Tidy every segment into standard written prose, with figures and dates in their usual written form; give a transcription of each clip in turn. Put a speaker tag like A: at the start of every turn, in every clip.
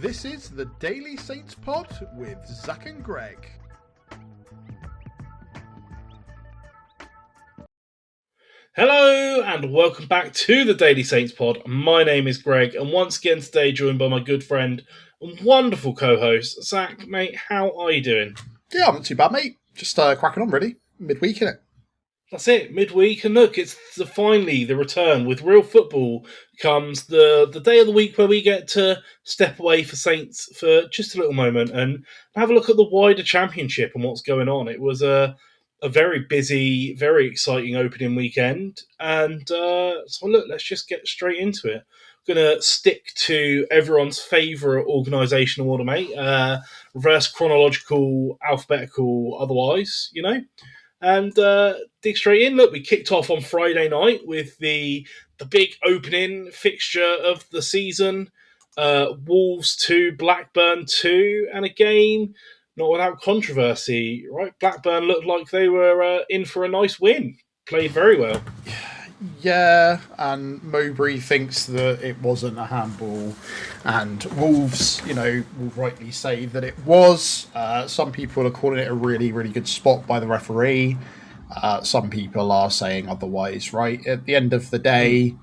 A: This is the Daily Saints Pod with Zach and Greg.
B: Hello and welcome back to the Daily Saints Pod. My name is Greg, and once again today joined by my good friend and wonderful co-host, Zach. Mate, how are you doing?
A: Yeah, I'm not too bad, mate. Just cracking on, really. Midweek, innit?
B: That's it, midweek, and look, it's finally the return. With real football comes the day of the week where we get to step away for Saints for just a little moment and have a look at the wider championship and what's going on. It was a very busy, very exciting opening weekend, and so look, let's just get straight into it. I'm going to stick to everyone's favourite organisational order, mate. Reverse chronological, alphabetical, otherwise, and dig straight in. Look, we kicked off on Friday night with the big opening fixture of the season. Wolves 2, Blackburn 2, and a game not without controversy, right? Blackburn looked like they were in for a nice win. Played very well.
A: Yeah, and Mowbray thinks that it wasn't a handball, and Wolves, will rightly say that it was. Some people are calling it a really, really good spot by the referee. Some people are saying otherwise, right? At the end of the day,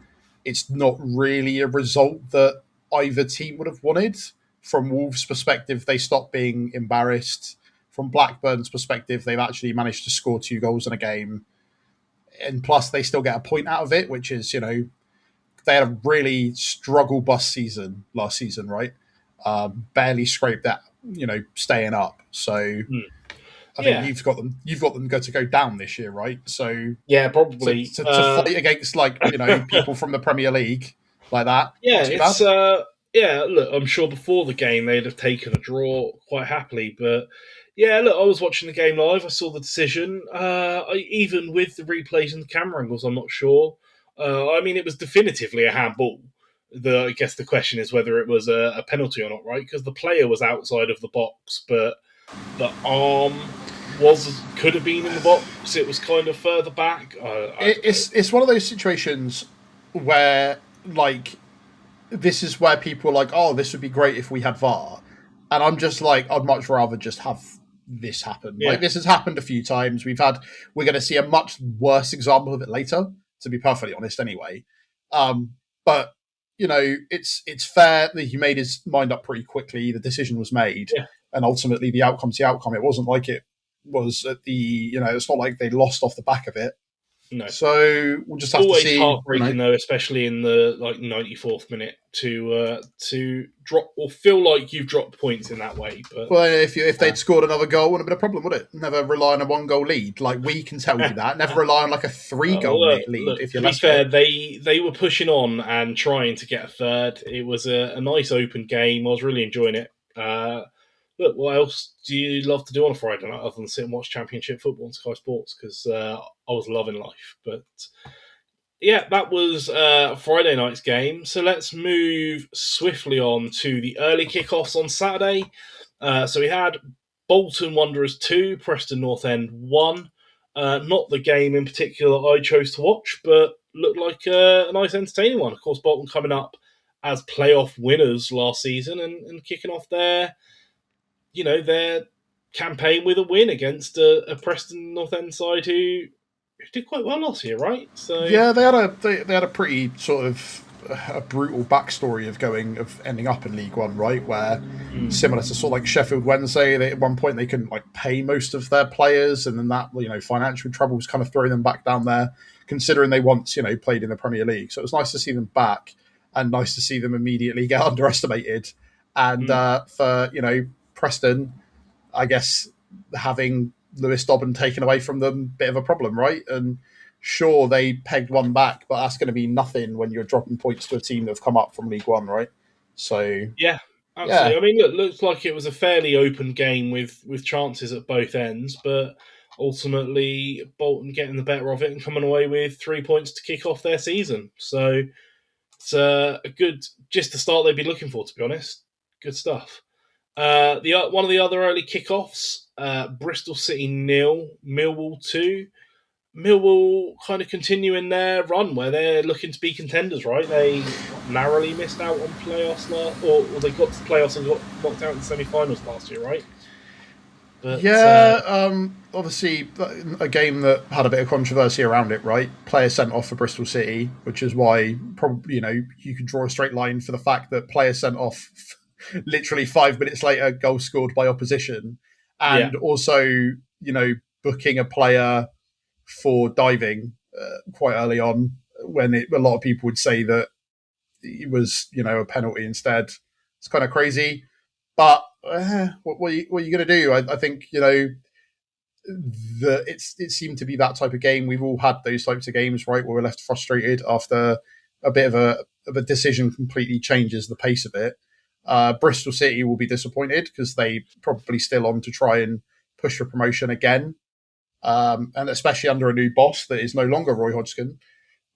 A: it's not really a result that either team would have wanted. From Wolves' perspective, they stopped being embarrassed. From Blackburn's perspective, they've actually managed to score 2 goals in a game. And plus, they still get a point out of it, which is, they had a really struggle bus season last season, right? Barely scraped that, staying up. So I think you've got them to go down this year, right? So
B: yeah, probably
A: to fight against people from the Premier League like that.
B: Yeah, it's look, I'm sure before the game they'd have taken a draw quite happily, but yeah, look, I was watching the game live. I saw the decision. Even with the replays and the camera angles, I'm not sure. It was definitively a handball. I guess the question is whether it was a penalty or not, right? Because the player was outside of the box, but the arm could have been in the box. It was kind of further back.
A: It's one of those situations where this is where people are like, oh, this would be great if we had VAR. And I'm just like, I'd much rather just have this happen. Yeah. This has happened a few times. We're going to see a much worse example of it later, to be perfectly honest anyway. But, it's fair that he made his mind up pretty quickly. The decision was made. Yeah. And ultimately the outcome's the outcome. It wasn't like it was at the, it's not like they lost off the back of it.
B: No.
A: So we'll just have to see.
B: Always heartbreaking though, especially in the 94th minute to drop or feel like you've dropped points in that way. But
A: well, if they'd scored another goal, it wouldn't have been a problem, would it? Never rely on a 1-goal lead. Like we can tell you that. Never rely on a 3-goal lead.
B: Look,
A: if you're
B: to be fair, they were pushing on and trying to get a third. It was a nice open game. I was really enjoying it. Look, what else do you love to do on a Friday night other than sit and watch Championship football on Sky Sports? Because I was loving life. But yeah, that was Friday night's game. So let's move swiftly on to the early kickoffs on Saturday. So we had Bolton Wanderers 2, Preston North End 1. Not the game in particular I chose to watch, but looked like a nice entertaining one. Of course, Bolton coming up as playoff winners last season and kicking off their campaign with a win against a Preston North End side who did quite well last year, right? So
A: yeah, they had a pretty sort of a brutal backstory of ending up in League One, right? Where similar to sort of like Sheffield Wednesday, at one point they couldn't pay most of their players, and then that financial troubles kind of throwing them back down there. Considering they once played in the Premier League, so it was nice to see them back and nice to see them immediately get underestimated. And for Preston, I guess having Lewis Dobbin taken away from them, bit of a problem, right? And sure, they pegged one back, but that's going to be nothing when you're dropping points to a team that have come up from League One, right? So
B: yeah, absolutely. Yeah. It looks like it was a fairly open game with chances at both ends, but ultimately Bolton getting the better of it and coming away with 3 points to kick off their season. So it's a good, just the start they'd be looking for, to be honest. Good stuff. One of the other early kickoffs, Bristol City 0, Millwall 2. Millwall kind of continuing their run where they're looking to be contenders, right? They narrowly missed out on playoffs or they got to playoffs and got knocked out in the semi-finals last year, right? But
A: obviously a game that had a bit of controversy around it, right? Player sent off for Bristol City, which is why probably you can draw a straight line for the fact that player sent off literally 5 minutes later, goal scored by opposition, and also booking a player for diving quite early on when a lot of people would say that it was a penalty instead. It's kind of crazy, but what are you going to do? I think it seemed to be that type of game. We've all had those types of games, right, where we're left frustrated after a bit of a decision completely changes the pace of it. Bristol City will be disappointed because they probably still on to try and push for promotion again, and especially under a new boss that is no longer Roy Hodgson.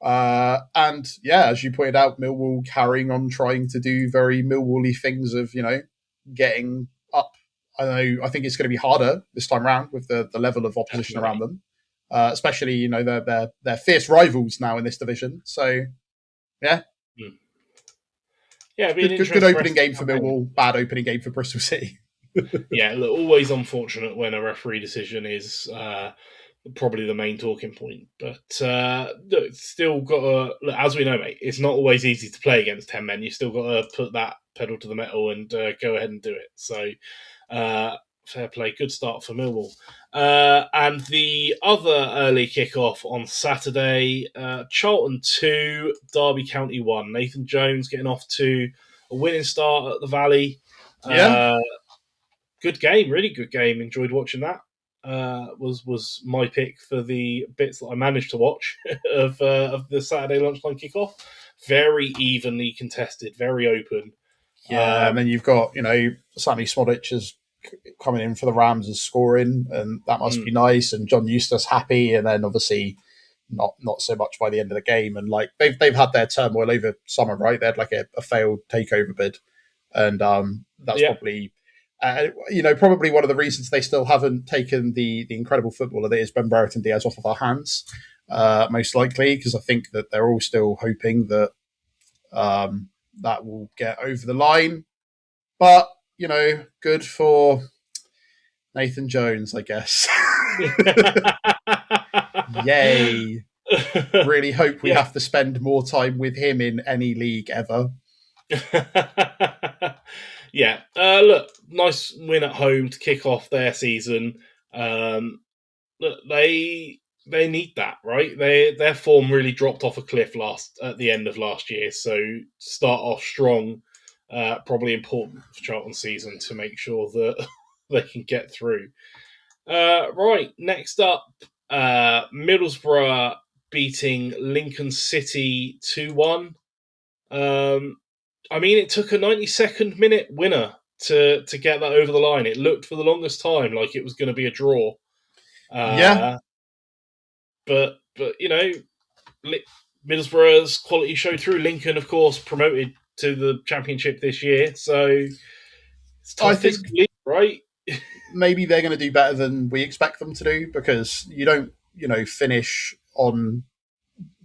A: And yeah, as you pointed out, Millwall carrying on trying to do very Millwall-y things of getting up. I think it's going to be harder this time around with the level of opposition around them, especially they're fierce rivals now in this division. So yeah.
B: Yeah,
A: good opening game for Millwall, bad opening game for Bristol City.
B: Yeah, look, always unfortunate when a referee decision is probably the main talking point. But look, still got to, look, as we know, mate, it's not always easy to play against 10 men. You still got to put that pedal to the metal and go ahead and do it. So fair play, good start for Millwall. And the other early kickoff on Saturday, Charlton 2, Derby County 1. Nathan Jones getting off to a winning start at the Valley.
A: Yeah.
B: Good game, really good game. Enjoyed watching that. Was my pick for the bits that I managed to watch of the Saturday lunchtime kickoff. Very evenly contested, very open.
A: Yeah, and then you've got Sammy Smodic is coming in for the Rams as scoring, and that must be nice. And John Eustace happy, and then obviously not so much by the end of the game. And like they've had their turmoil over summer, right? They had like a failed takeover bid, and that's probably. Probably one of the reasons they still haven't taken the incredible footballer that is Ben Brereton Diaz off of our hands, most likely, because I think that they're all still hoping that that will get over the line. But, good for Nathan Jones, I guess. Yay. Really hope we have to spend more time with him in any league ever.
B: Yeah, look, nice win at home to kick off their season. Look, they need that, right? Their form really dropped off a cliff at the end of last year, so start off strong, probably important for Charlton's season to make sure that they can get through. Right, next up, Middlesbrough beating Lincoln City 2-1. It took a 92nd minute winner to get that over the line. It looked for the longest time like it was going to be a draw.
A: Yeah.
B: But Middlesbrough's quality showed through. Lincoln, of course, promoted to the Championship this year. So it's tough, I think, right?
A: Maybe they're going to do better than we expect them to do, because you don't, finish on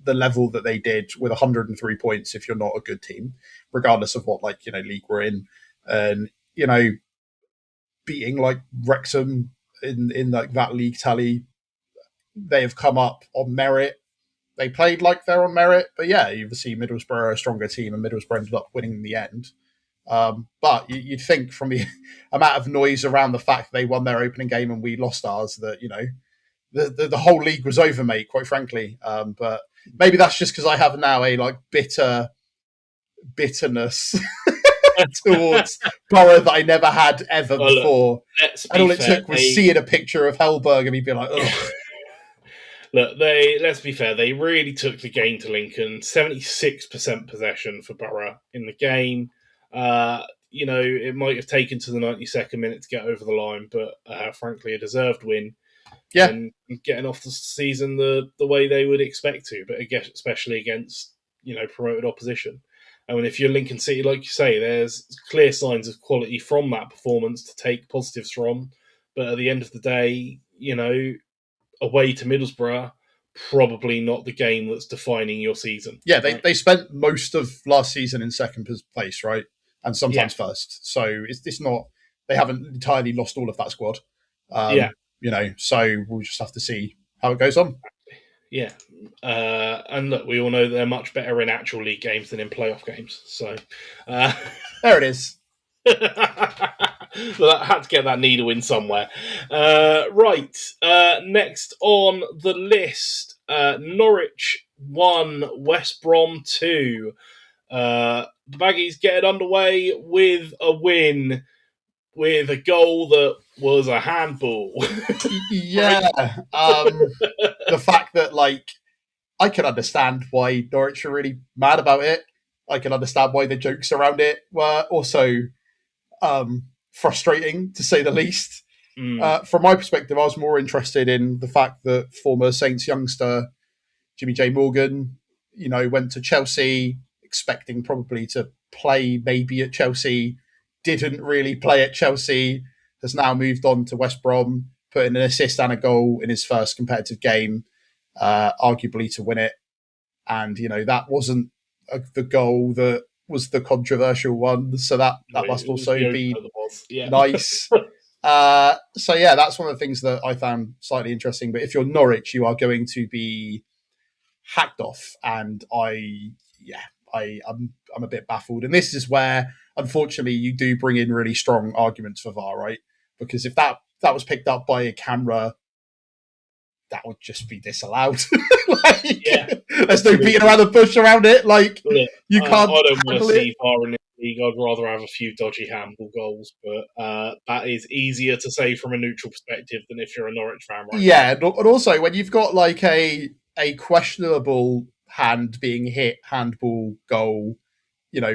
A: the level that they did with 103 points if you're not a good team, regardless of what league we're in. And beating like Wrexham in like that league tally, they have come up on merit. They played like they're on merit, but yeah, you see Middlesbrough are a stronger team, and Middlesbrough ended up winning in the end. But you'd think from the amount of noise around the fact they won their opening game and we lost ours that the whole league was over, mate, quite frankly. But maybe that's just because I have now a bitterness towards Borough that I never had ever before. And all it took was seeing a picture of Hellberg and me be like, ugh.
B: Look, let's be fair, they really took the game to Lincoln. 76% possession for Borough in the game. It might have taken to the 92nd minute to get over the line, but frankly, a deserved win.
A: Yeah.
B: And getting off the season the way they would expect to, but especially against, promoted opposition. I mean, if you're Lincoln City, like you say, there's clear signs of quality from that performance to take positives from. But at the end of the day, away to Middlesbrough, probably not the game that's defining your season.
A: Yeah,
B: right?
A: they spent most of last season in second place, right? And sometimes first. So it's not, they haven't entirely lost all of that squad. So we'll just have to see how it goes on.
B: Yeah. And look, we all know they're much better in actual league games than in playoff games. So
A: there it is.
B: Well, I had to get that needle in somewhere. Right. Next on the list, Norwich 1, West Brom 2. The Baggies get underway with a win, with a goal that was a handball.
A: Yeah. The fact that, I can understand why Norwich are really mad about it. I can understand why the jokes around it were also frustrating, to say the least. From my perspective, I was more interested in the fact that former Saints youngster Jimmy J. Morgan, went to Chelsea expecting probably to play maybe at Chelsea, didn't really play at Chelsea, has now moved on to West Brom, put in an assist and a goal in his first competitive game, arguably to win it. And, that wasn't the goal that was the controversial one. So that must also be nice. So yeah, that's one of the things that I found slightly interesting. But if you're Norwich, you are going to be hacked off. And I'm a bit baffled. And this is where, unfortunately, you do bring in really strong arguments for VAR, right? Because if that was picked up by a camera, that would just be disallowed. There's no beating around the bush around it. You can't.
B: I don't want to see VAR in the league. I'd rather have a few dodgy handball goals, but that is easier to say from a neutral perspective than if you're a Norwich fan, right?
A: Yeah, and also when you've got a questionable hand being hit, handball goal,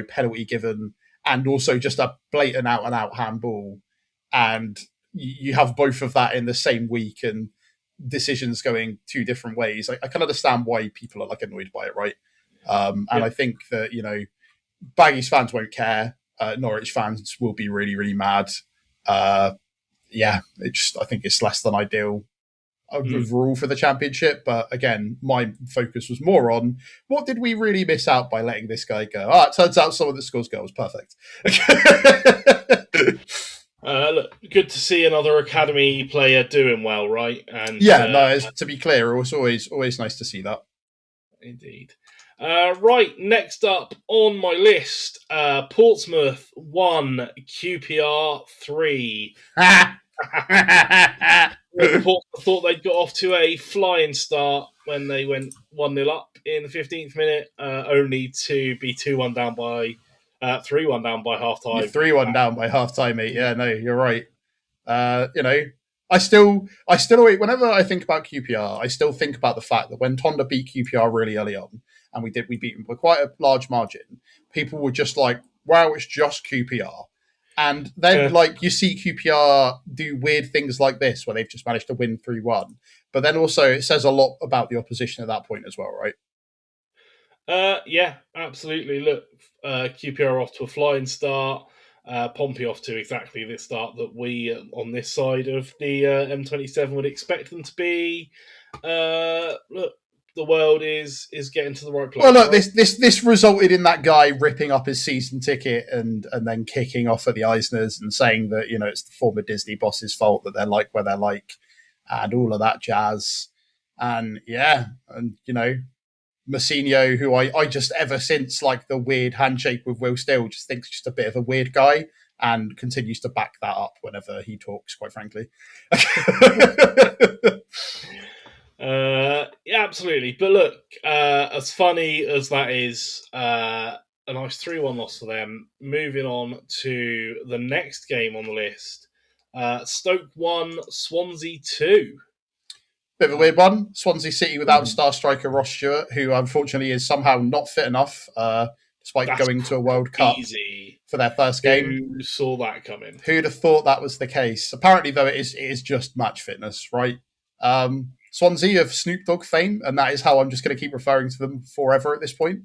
A: penalty given, and also just a blatant out and out handball, and you have both of that in the same week and decisions going two different ways. I can understand why people are annoyed by it, right? And I think that Baggies fans won't care. Norwich fans will be really, really mad. I think it's less than ideal overall for the championship. But again, my focus was more on what did we really miss out by letting this guy go? It turns out someone that scores goals, perfect.
B: Look, good to see another academy player doing well, right? And
A: to be clear, it's always nice to see that.
B: Indeed. Right, next up on my list, Portsmouth 1, QPR 3. Portsmouth thought they'd got off to a flying start when they went 1-0 up in the 15th minute, only to be 2-1 down by 3-1 down by half time.
A: 3-1 down by half time, mate. Yeah, no, you're right. I still whenever I think about QPR, I still think about the fact that when Tonda beat QPR really early on, and we beat them by quite a large margin, people were just like, wow, it's just QPR. And then you see QPR do weird things like this where they've just managed to win 3-1. But then also it says a lot about the opposition at that point as well, right?
B: Yeah, absolutely. Look, QPR off to a flying start. Pompey off to exactly the start that we on this side of the M27 would expect them to be. Look, the world is getting to the right place.
A: Well, look, right? This resulted in that guy ripping up his season ticket and then kicking off at the Eisners and saying that it's the former Disney boss's fault that they're like where they're like, and all of that jazz. And Massinho, who I just ever since the weird handshake with Will Still just thinks just a bit of a weird guy and continues to back that up whenever he talks, quite frankly.
B: Yeah, absolutely. But look, as funny as that is, a nice 3-1 loss for them. Moving on to the next game on the list. Stoke 1, Swansea 2.
A: Bit of a weird one. Swansea City without star striker Ross Stewart, who unfortunately is somehow not fit enough, despite going to a World Cup for their first game.
B: Who saw that coming?
A: Who'd have thought that was the case? Apparently, though, it is just match fitness, right? Swansea of Snoop Dogg fame, and that is how I'm just going to keep referring to them forever at this point.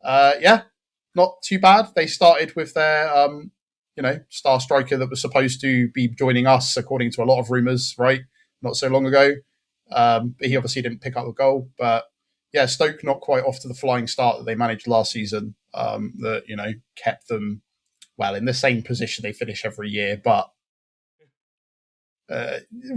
A: Not too bad. They started with their, star striker that was supposed to be joining us, according to a lot of rumours, right? Not so long ago. But he obviously didn't pick up the goal. But yeah, Stoke not quite off to the flying start that they managed last season. That kept them in the same position they finish every year, but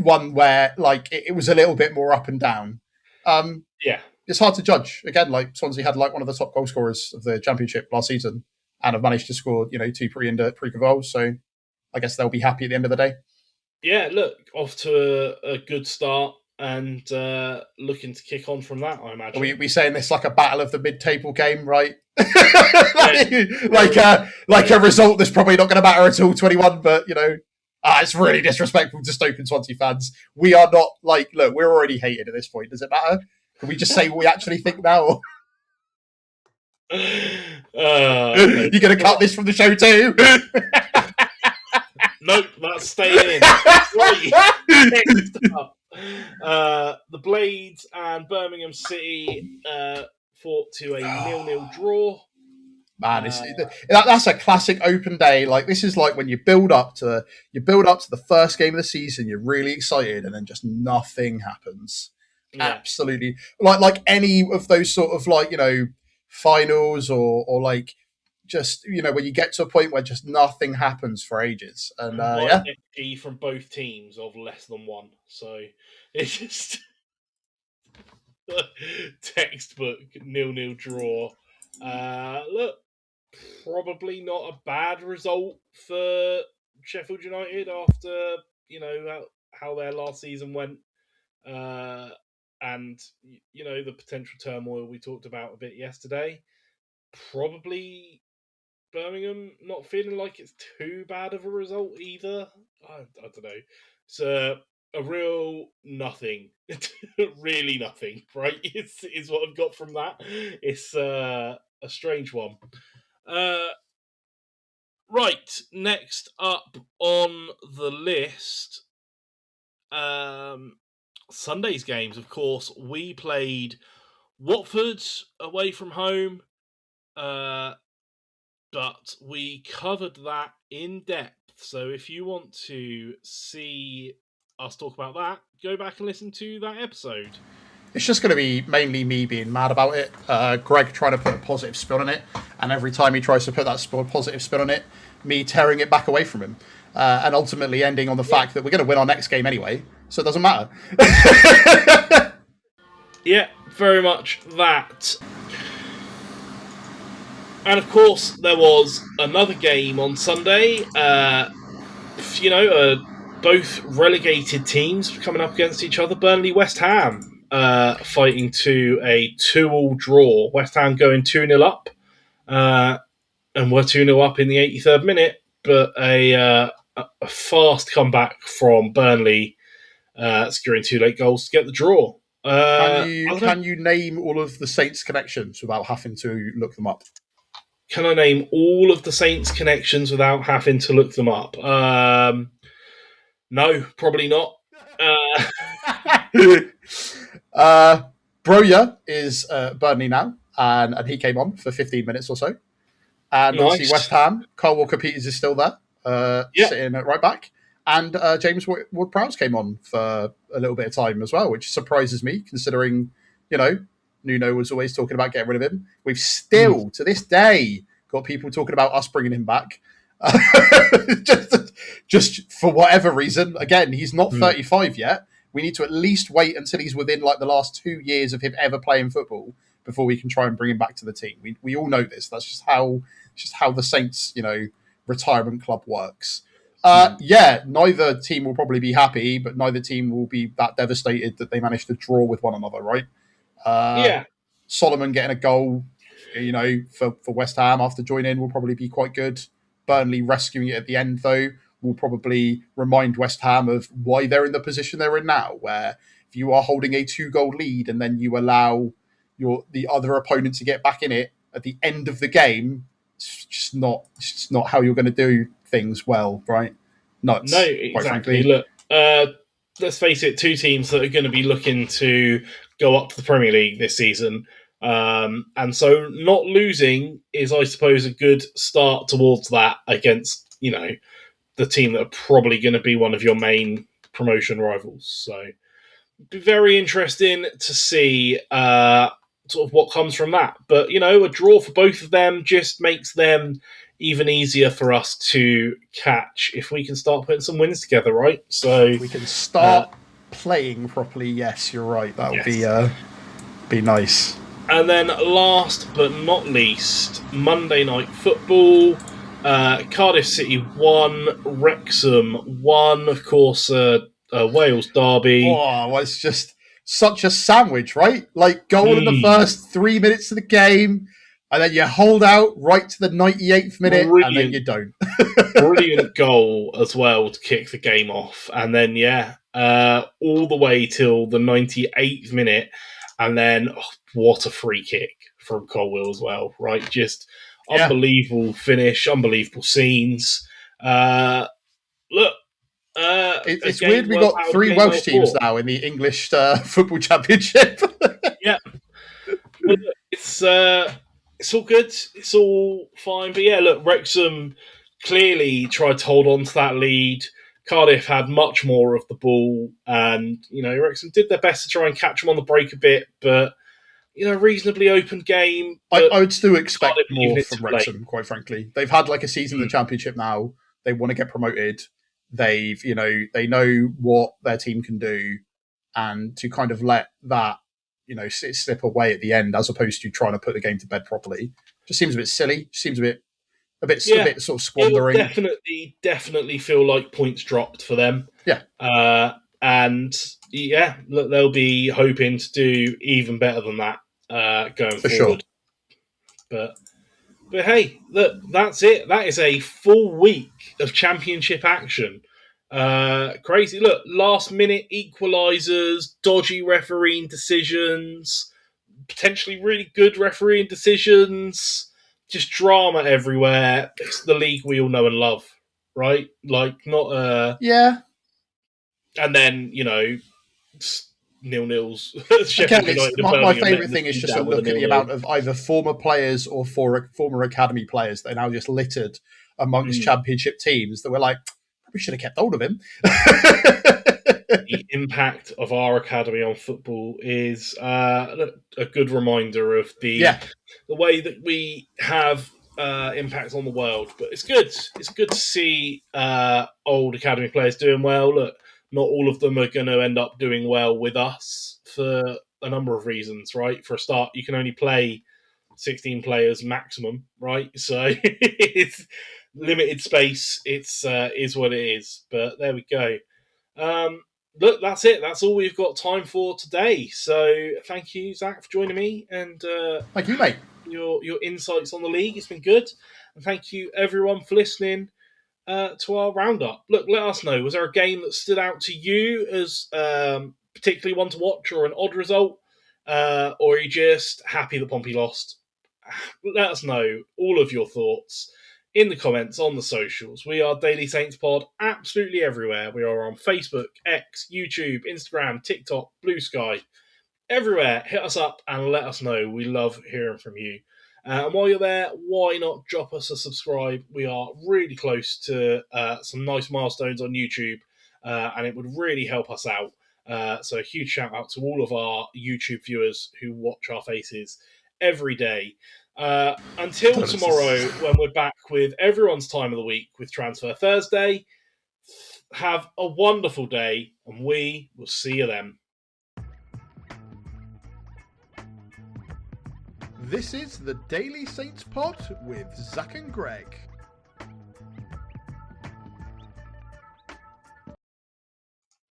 A: one where it was a little bit more up and down.
B: Yeah.
A: It's hard to judge. Again, Swansea had one of the top goal scorers of the Championship last season and have managed to score, 2 pre goals. So I guess they'll be happy at the end of the day.
B: Yeah, look, off to a good start and looking to kick on from that, I imagine.
A: Are we saying this like a battle of the mid-table game, right? like a result that's probably not going to matter at all, 21, but, it's really disrespectful to Stoke and Swansea fans. We are not look, we're already hated at this point. Does it matter? Can we just say what we actually think now? You're going to cut this from the show too?
B: Nope, that's staying in. Right. Next up, the Blades and Birmingham City fought to a 0-0 draw.
A: Man, that's a classic open day. This is when you build up to the first game of the season. You're really excited, and then just nothing happens. Yeah. Absolutely, like any of those sort of finals or just when you get to a point where just nothing happens for ages. And
B: XG from both teams of less than 1, so it's just textbook 0-0 draw. Look, probably not a bad result for Sheffield United after how their last season went, and the potential turmoil we talked about a bit yesterday. Probably Birmingham not feeling like it's too bad of a result either. I don't know. It's a real nothing. Really nothing, right? Is what I've got from that. It's a strange one. Right, next up on the list, Sunday's games, of course. We played Watford away from home, but we covered that in depth. So if you want to see us talk about that, go back and listen to that episode.
A: It's just going to be mainly me being mad about it. Greg trying to put a positive spin on it, and every time he tries to put that positive spin on it, me tearing it back away from him, and ultimately ending on the fact that we're going to win our next game anyway, so it doesn't matter.
B: Yeah, very much that. And of course, there was another game on Sunday. Both relegated teams coming up against each other. Burnley, West Ham, fighting to a 2-2 draw. West Ham going 2-0 up, and we're 2-0 up in the 83rd minute. But a fast comeback from Burnley, securing 2 late goals to get the draw.
A: Can you name all of the Saints connections without having to look them up?
B: Can I name all of the Saints connections without having to look them up? No, probably not.
A: Broya is Burnley now, and he came on for 15 minutes or so. And nice. Obviously West Ham, Carl Walker-Peters is still there, sitting at right back. And James Ward-Prowse came on for a little bit of time as well, which surprises me, considering, Nuno was always talking about getting rid of him. We've still, to this day, got people talking about us bringing him back. Just for whatever reason. Again, he's not 35 yet. We need to at least wait until he's within the last 2 years of him ever playing football before we can try and bring him back to the team. We all know this. That's just how the Saints, retirement club works. Neither team will probably be happy, but neither team will be that devastated that they managed to draw with one another, right? Solomon getting a goal, for West Ham after joining will probably be quite good. Burnley rescuing it at the end, though, will probably remind West Ham of why they're in the position they're in now, where if you are holding a 2-goal lead and then you allow the other opponent to get back in it at the end of the game, it's just not how you're going to do things well, right? Nuts.
B: No, exactly. Look, let's face it, 2 teams that are going to be looking to go up to the Premier League this season. And so not losing is, I suppose, a good start towards that against, the team that are probably going to be one of your main promotion rivals. So, be very interesting to see sort of what comes from that. But, a draw for both of them just makes them even easier for us to catch if we can start putting some wins together, right? So
A: we can start playing properly. Yes, you're right. That would be nice.
B: And then last but not least, Monday Night Football. Cardiff City 1, Wrexham 1, of course, Wales derby.
A: Oh, well, it's just such a sandwich, right? Like, goal in the first 3 minutes of the game, and then you hold out right to the 98th minute, and then you don't.
B: Brilliant goal as well to kick the game off. And then, all the way till the 98th minute, and then what a free kick from Colwill as well, right? Just unbelievable finish, unbelievable scenes. Look,
A: it's weird we got 3 Welsh teams now in the English football championship.
B: Yeah. But look, it's all good. It's all fine. But look, Wrexham clearly tried to hold on to that lead. Cardiff had much more of the ball, and Wrexham did their best to try and catch them on the break a bit, but reasonably open game.
A: I would still expect more from Wrexham, quite frankly. They've had like a season in the Championship now. They want to get promoted. They know what their team can do, and to kind of let that, slip away at the end as opposed to trying to put the game to bed properly, just seems a bit silly. Seems a bit sort of squandering.
B: Definitely feel like points dropped for them.
A: Yeah.
B: Look, they'll be hoping to do even better than that going forward.
A: Sure.
B: But hey, look, that's it. That is a full week of championship action. Crazy. Look, last minute equalisers, dodgy refereeing decisions, potentially really good refereeing decisions, just drama everywhere. It's the league we all know and love, right? Like, not
A: yeah.
B: And then, 0-0s.
A: Again, my favourite thing is just to look at the amount of either former players or former academy players that are now just littered amongst championship teams that were like, we should have kept hold of him.
B: The impact of our academy on football is a good reminder of the way that we have impact on the world. But it's good. It's good to see old academy players doing well. Look, not all of them are going to end up doing well with us for a number of reasons, right? For a start, you can only play 16 players maximum, right? So it's limited space. It's is what it is. But there we go. Look, that's it. That's all we've got time for today. So thank you, Zach, for joining me, and
A: thank you, mate.
B: Your insights on the league. It's been good, and thank you everyone for listening to our roundup. Look, let us know. Was there a game that stood out to you as particularly one to watch, or an odd result, or are you just happy that Pompey lost? Let us know all of your thoughts in the comments on the socials. We are Daily Saints Pod absolutely everywhere. We are on Facebook, X, YouTube, Instagram, TikTok, Blue Sky, everywhere. Hit us up and let us know. We love hearing from you. And while you're there, why not drop us a subscribe? We are really close to some nice milestones on YouTube, and it would really help us out. So a huge shout out to all of our YouTube viewers who watch our faces every day. Until tomorrow, when we're back with everyone's time of the week with Transfer Thursday, have a wonderful day, and we will see you then.
A: This is the Daily Saints Pod with Zach and Greg.